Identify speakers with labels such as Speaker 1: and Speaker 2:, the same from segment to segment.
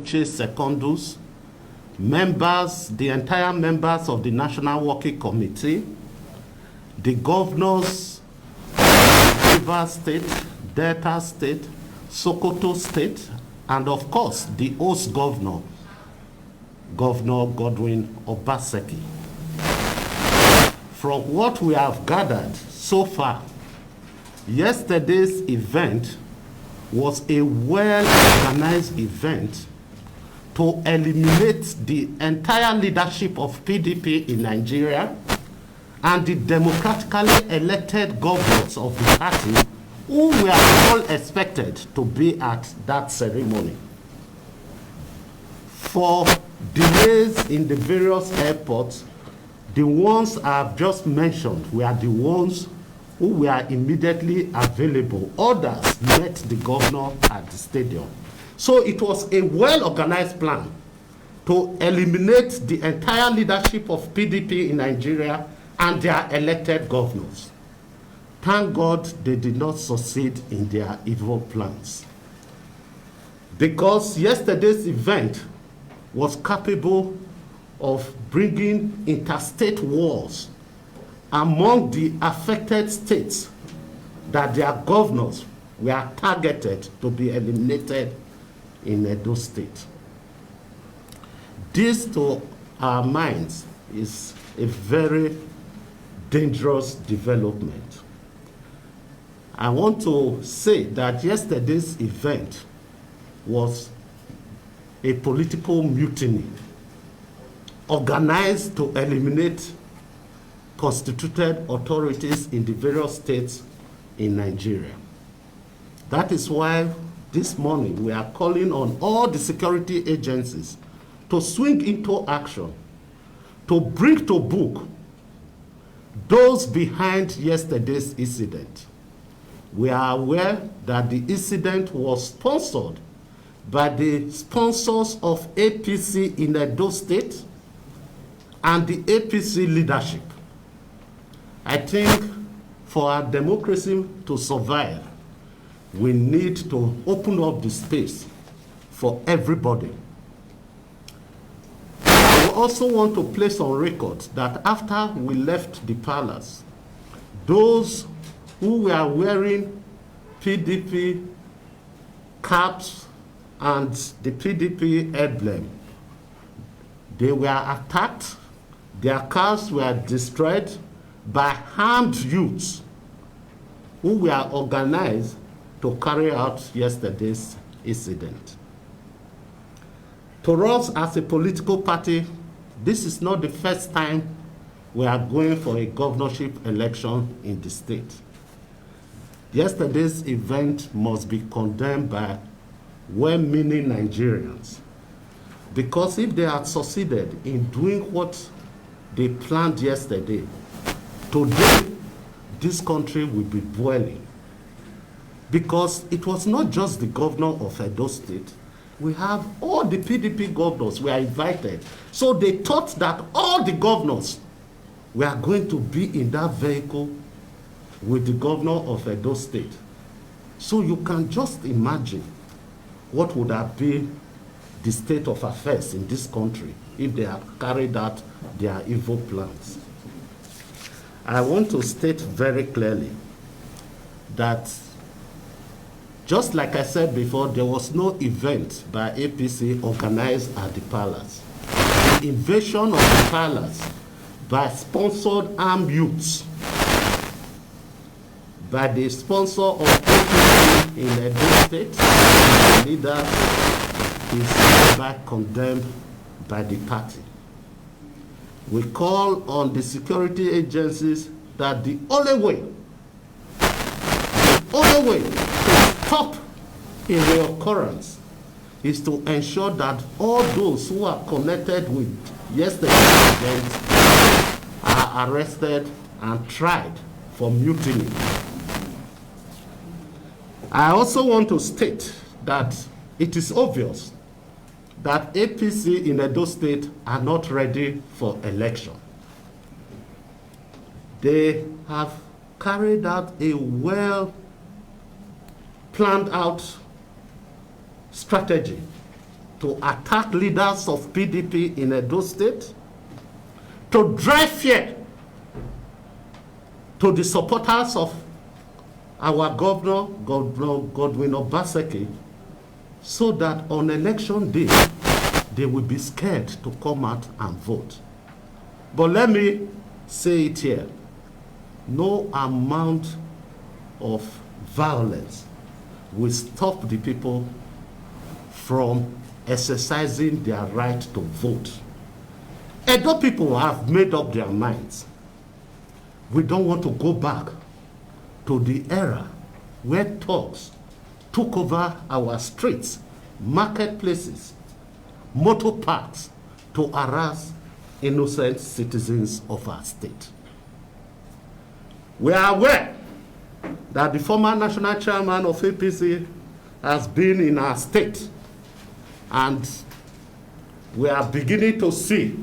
Speaker 1: Secondus, members, the entire members of the National Working Committee, the governors of Rivers State, Delta State, Sokoto State, and of course the host governor, Governor Godwin Obaseki. From what we have gathered so far, yesterday's event was a well-organized event to eliminate the entire leadership of PDP in Nigeria and the democratically elected governors of the party who were all expected to be at that ceremony. For delays in the various airports, the ones I've just mentioned were the ones who were immediately available. Others met the governor at the stadium. So it was a well-organized plan to eliminate the entire leadership of PDP in Nigeria and their elected governors. Thank God they did not succeed in their evil plans. Because yesterday's event was capable of bringing interstate wars among the affected states that their governors were targeted to be eliminated in Edo State. This, to our minds, is a very dangerous development. I want to say that yesterday's event was a political mutiny organized to eliminate constituted authorities in the various states in Nigeria. That is why this morning we are calling on all the security agencies to swing into action, to bring to book those behind yesterday's incident. We are aware that the incident was sponsored by the sponsors of APC in Edo State and the APC leadership. I think for our democracy to survive, we need to open up the space for everybody. I also want to place on record that after we left the palace, those who were wearing PDP caps and the PDP emblem, they were attacked, their cars were destroyed by armed youths who were organized to carry out yesterday's incident. To us as a political party, this is not the first time we are going for a governorship election in the state. Yesterday's event must be condemned by well-meaning Nigerians, because if they had succeeded in doing what they planned yesterday, today this country will be boiling. Because it was not just the governor of Edo State. We have all the PDP governors were invited. So they thought that all the governors were going to be in that vehicle with the governor of Edo State. So you can just imagine what would have been the state of affairs in this country if they had carried out their evil plans. I want to state very clearly that, just like I said before, there was no event by APC organized at the palace. The invasion of the palace by sponsored armed youths, by the sponsor of APC in Edo State, the leader is hereby condemned by the party. We call on the security agencies that the only way to stop a reoccurrence is to ensure that all those who are connected with yesterday's event are arrested and tried for mutiny. I also want to state that it is obvious that APC in Edo State are not ready for election. They have carried out a well planned out strategy to attack leaders of PDP in Edo State, to drive fear to the supporters of our governor, Godwin Obaseki, so that on election day, they will be scared to come out and vote. But let me say it here. No amount of violence will stop the people from exercising their right to vote. Edo people have made up their minds. We don't want to go back to the era where thugs took over our streets, marketplaces, motor parks to harass innocent citizens of our state. We are aware that the former national chairman of APC has been in our state, and we are beginning to see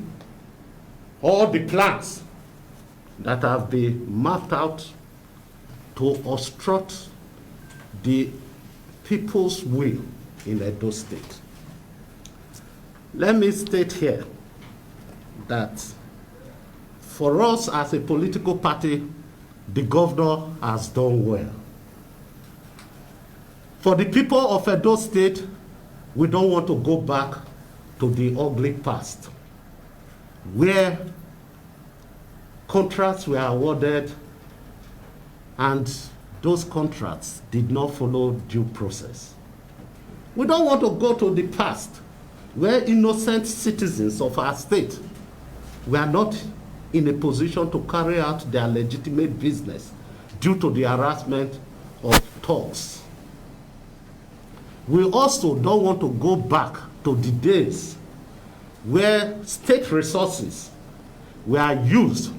Speaker 1: all the plans that have been mapped out to obstruct the people's will in Edo State. Let me state here that for us as a political party, the governor has done well. For the people of Edo State, we don't want to go back to the ugly past, where contracts were awarded and those contracts did not follow due process. We don't want to go to the past, where innocent citizens of our state were not in a position to carry out their legitimate business due to the harassment of thugs. We also don't want to go back to the days where state resources were used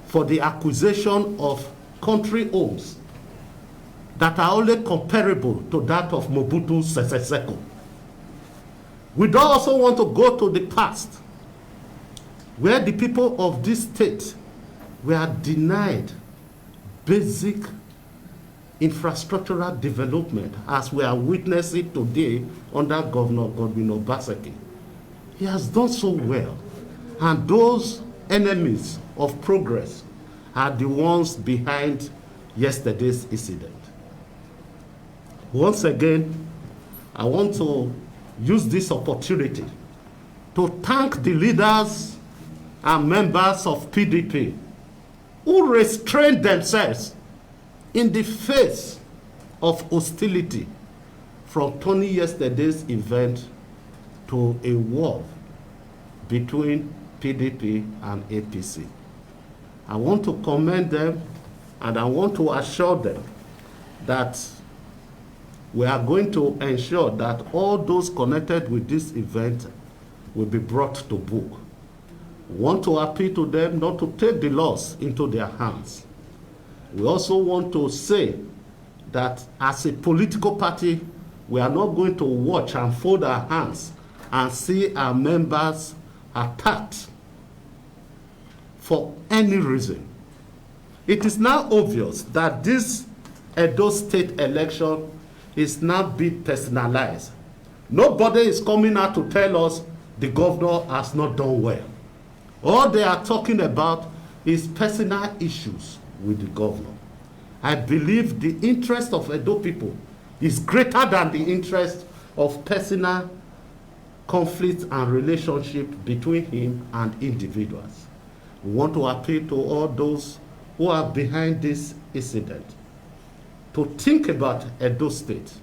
Speaker 1: for the acquisition of country homes that are only comparable to that of Mobutu Sese Seko. We don't also want to go to the past, where the people of this state were denied basic infrastructural development, as we are witnessing today under Governor Godwin Obaseki. He has done so well, and those enemies of progress are the ones behind yesterday's incident. Once again, I want to use this opportunity to thank the leaders and members of PDP who restrained themselves in the face of hostility from turning yesterday's event to a war between PDP and APC. I want to commend them, and I want to assure them that we are going to ensure that all those connected with this event will be brought to book. We want to appeal to them not to take the laws into their hands. We also want to say that as a political party, we are not going to watch and fold our hands and see our members attacked for any reason. It is now obvious that this Edo State election is now being personalized. Nobody is coming out to tell us the governor has not done well. All they are talking about is personal issues with the governor. I believe the interest of Edo people is greater than the interest of personal conflict and relationship between him and individuals. We want to appeal to all those who are behind this incident to think about Edo State,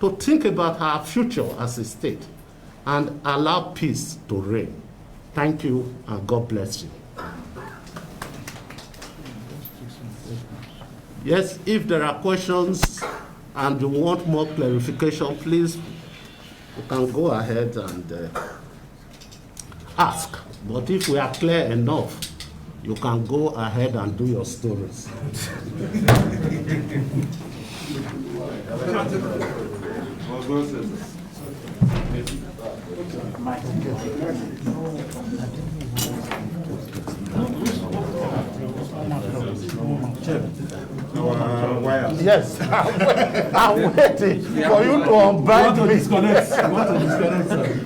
Speaker 1: to think about our future as a state, and allow peace to reign. Thank you, and God bless you. Yes, if there are questions and you want more clarification, please, you can go ahead and ask. But if we are clear enough, you can go ahead and do your stories.
Speaker 2: Our wire.
Speaker 1: Yes, I'm waiting for you to unbind me.
Speaker 2: You want to disconnect, sir.